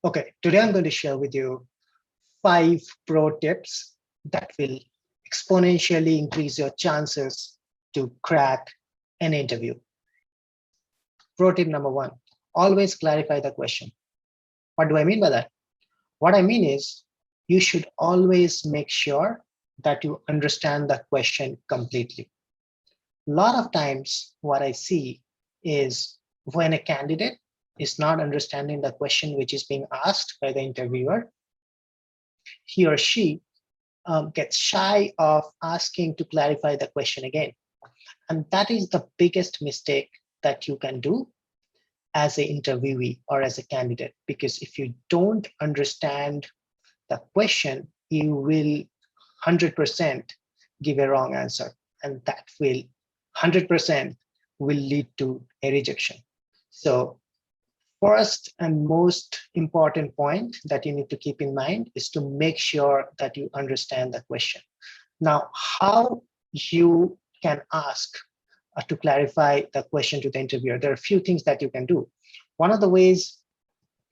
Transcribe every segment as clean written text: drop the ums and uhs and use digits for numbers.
Okay, today I'm going to share with you 5 pro tips that will exponentially increase your chances to crack an interview. Pro tip number 1, always clarify the question. What do I mean by that? What I mean is you should always make sure that you understand the question completely. A lot of times what I see is when a candidate is not understanding the question which is being asked by the interviewer, he or she gets shy of asking to clarify the question again. And that is the biggest mistake that you can do as an interviewee or as a candidate, because if you don't understand the question, you will 100% give a wrong answer, and that will 100% will lead to a rejection. So first and most important point that you need to keep in mind is to make sure that you understand the question. Now, how you can ask to clarify the question to the interviewer, there are a few things that you can do. One of the ways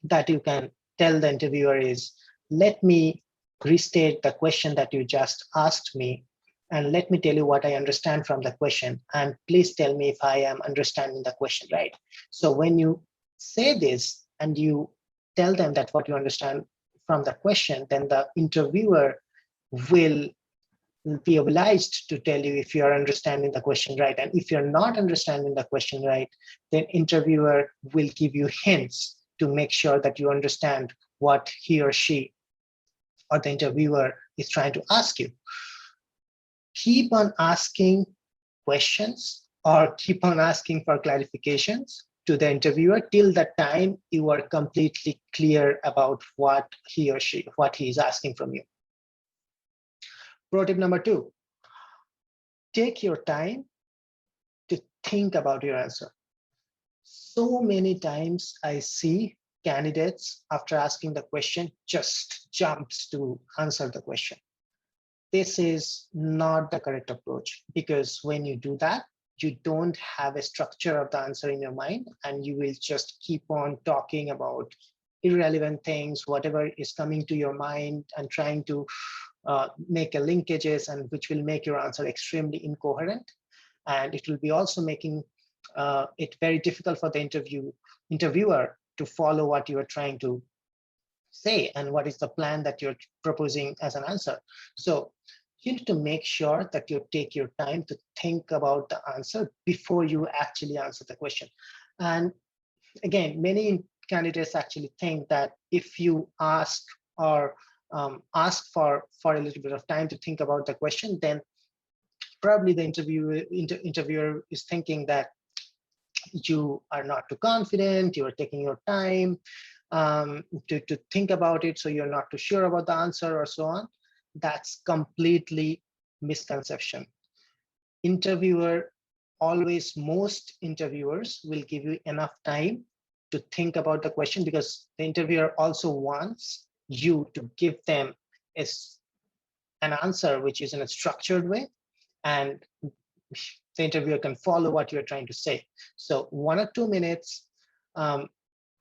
that you can tell the interviewer is, let me restate the question that you just asked me, and let me tell you what I understand from the question, and please tell me if I am understanding the question right. So when you say this and you tell them that what you understand from the question, then the interviewer will be obliged to tell you if you are understanding the question right. And if you're not understanding the question right, then interviewer will give you hints to make sure that you understand what he or she or the interviewer is trying to ask you. Keep on asking questions or keep on asking for clarifications to the interviewer till the time you are completely clear about what he is asking from you. Pro tip number 2, take your time to think about your answer. So many times I see candidates, after asking the question, just jumps to answer the question. This is not the correct approach, because when you do that, you don't have a structure of the answer in your mind, and you will just keep on talking about irrelevant things, whatever is coming to your mind, and trying to make a linkages, and which will make your answer extremely incoherent. And it will be also making it very difficult for the interviewer to follow what you are trying to say and what is the plan that you're proposing as an answer. So you need to make sure that you take your time to think about the answer before you actually answer the question. And again, many candidates actually think that if you ask or ask for a little bit of time to think about the question, then probably the interviewer is thinking that you are not too confident, you are taking your time to think about it, so you're not too sure about the answer or so on. That's completely misconception. Most interviewers will give you enough time to think about the question, because the interviewer also wants you to give them an answer which is in a structured way, and the interviewer can follow what you're trying to say. So 1 or 2 minutes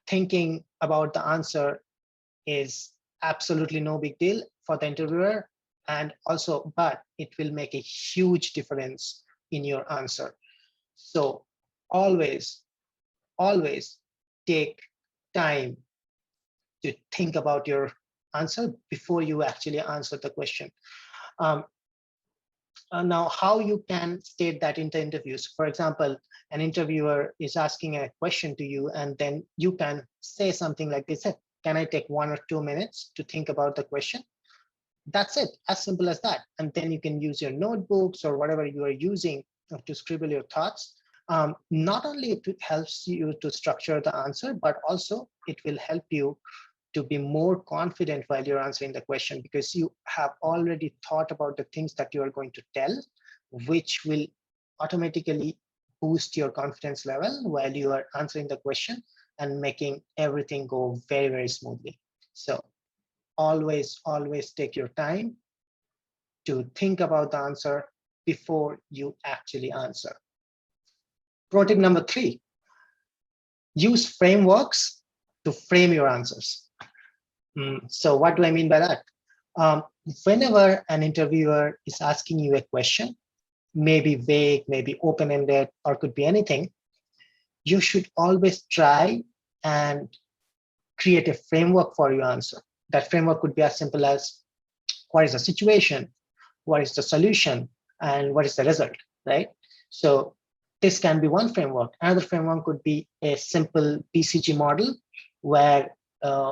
thinking about the answer is absolutely no big deal for the interviewer, and also, but it will make a huge difference in your answer. So always take time to think about your answer before you actually answer the question. Now, how you can state that in the interviews. For example, an interviewer is asking a question to you, and then you can say something like this: can I take 1 or 2 minutes to think about the question? That's it, as simple as that. And then you can use your notebooks or whatever you are using to scribble your thoughts. Not only it helps you to structure the answer, but also it will help you to be more confident while you're answering the question, because you have already thought about the things that you are going to tell, which will automatically boost your confidence level while you are answering the question and making everything go very, very smoothly. So always take your time to think about the answer before you actually answer. Pro tip number 3, use frameworks to frame your answers. So what do I mean by that? Whenever an interviewer is asking you a question, maybe vague, maybe open-ended, or could be anything, you should always try and create a framework for your answer. That framework could be as simple as what is the situation, what is the solution, and what is the result, right? So this can be one framework. Another framework could be a simple BCG model where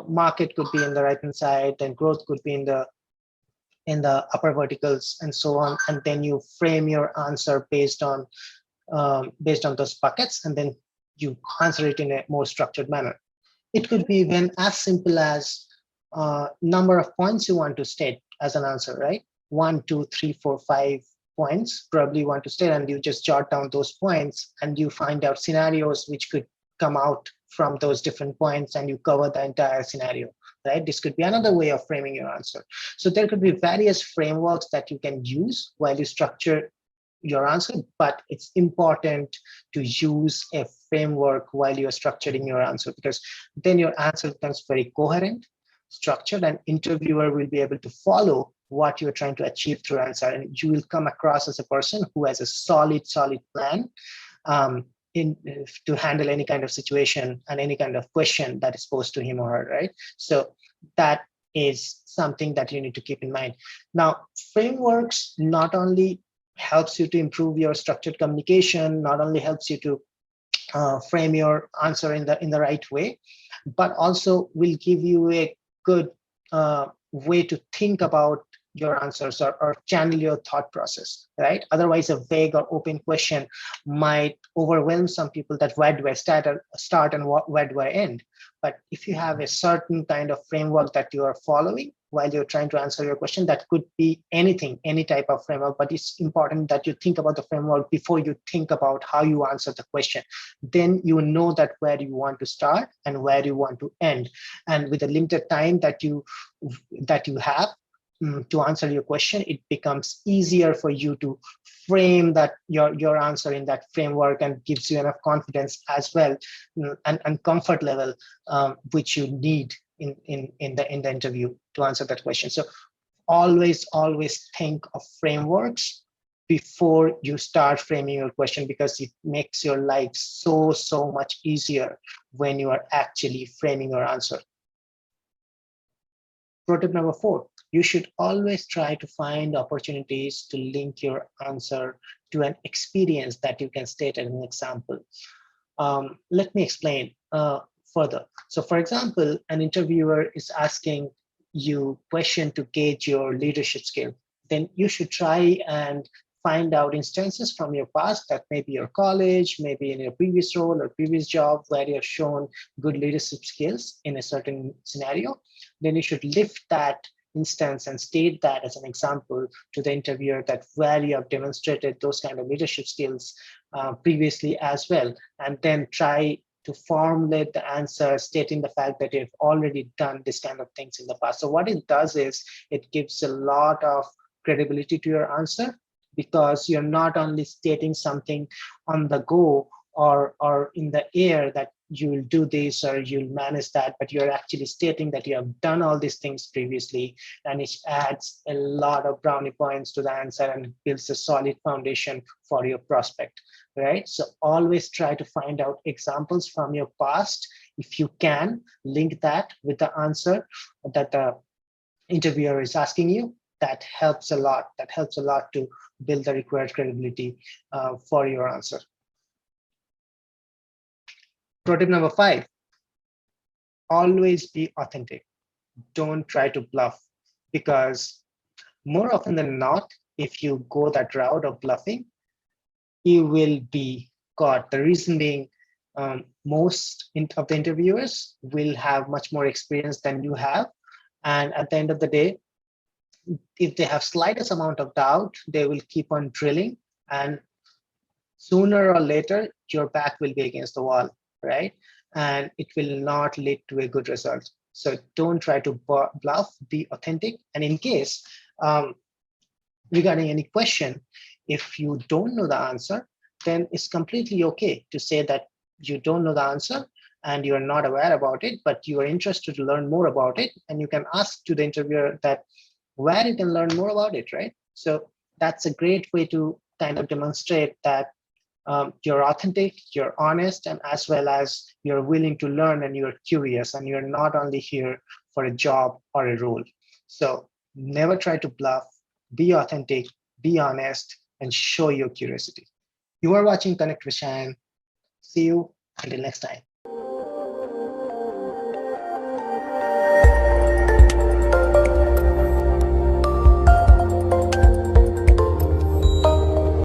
market could be in the right hand side, and growth could be in the upper verticals, and so on. And then you frame your answer based on those buckets, and then you answer it in a more structured manner. It could be even as simple as number of points you want to state as an answer, right? 1, 2, 3, 4, 5 points probably you want to state, and you just jot down those points, and you find out scenarios which could come out from those different points, and you cover the entire scenario, right? This could be another way of framing your answer. So there could be various frameworks that you can use while you structure your answer, but it's important to use a framework while you're structuring your answer, because then your answer becomes very coherent, structured, and interviewer will be able to follow what you're trying to achieve through answer, and you will come across as a person who has a solid plan to handle any kind of situation and any kind of question that is posed to him or her, right? So that is something that you need to keep in mind. Now, frameworks not only helps you to improve your structured communication, not only helps you to frame your answer in the right way, but also will give you a good way to think about your answers, or channel your thought process, right? Otherwise, a vague or open question might overwhelm some people, that where do I start and where do I end? But if you have a certain kind of framework that you are following while you're trying to answer your question, that could be anything, any type of framework, but it's important that you think about the framework before you think about how you answer the question. Then you know that where you want to start and where you want to end. And with the limited time that you have to answer your question, it becomes easier for you to frame that your answer in that framework, and gives you enough confidence as well, and comfort level which you need in the interview to answer that question. So always think of frameworks before you start framing your question, because it makes your life so much easier when you are actually framing your answer. Pro tip number 4, you should always try to find opportunities to link your answer to an experience that you can state as an example. Let me explain further. So for example, an interviewer is asking you question to gauge your leadership skill. Then you should try and find out instances from your past, that maybe your college, maybe in your previous role or previous job, where you have shown good leadership skills in a certain scenario. Then you should lift that instance and state that as an example to the interviewer, that where you have demonstrated those kind of leadership skills previously as well, and then try to formulate the answer stating the fact that you've already done this kind of things in the past. So what it does is it gives a lot of credibility to your answer, because you're not only stating something on the go or in the air that you will do this or you'll manage that, but you're actually stating that you have done all these things previously, and it adds a lot of brownie points to the answer and builds a solid foundation for your prospect, right? So always try to find out examples from your past. If you can, link that with the answer that the interviewer is asking you. That helps a lot. That helps a lot to build the required credibility for your answer. Pro tip number 5, always be authentic. Don't try to bluff, because more often than not, if you go that route of bluffing, you will be caught. The reason being, most of the interviewers will have much more experience than you have. And at the end of the day, if they have slightest amount of doubt, they will keep on drilling, and sooner or later, your back will be against the wall, right? And it will not lead to a good result. So don't try to bluff, be authentic. And in case, regarding any question, if you don't know the answer, then it's completely okay to say that you don't know the answer, and you're not aware about it, but you are interested to learn more about it, and you can ask to the interviewer that where you can learn more about it, right? So that's a great way to kind of demonstrate that you're authentic, you're honest, and as well as you're willing to learn and you're curious and you're not only here for a job or a role. So never try to bluff, be authentic, be honest, and show your curiosity. You are watching Connect with Cheyenne. See you until next time.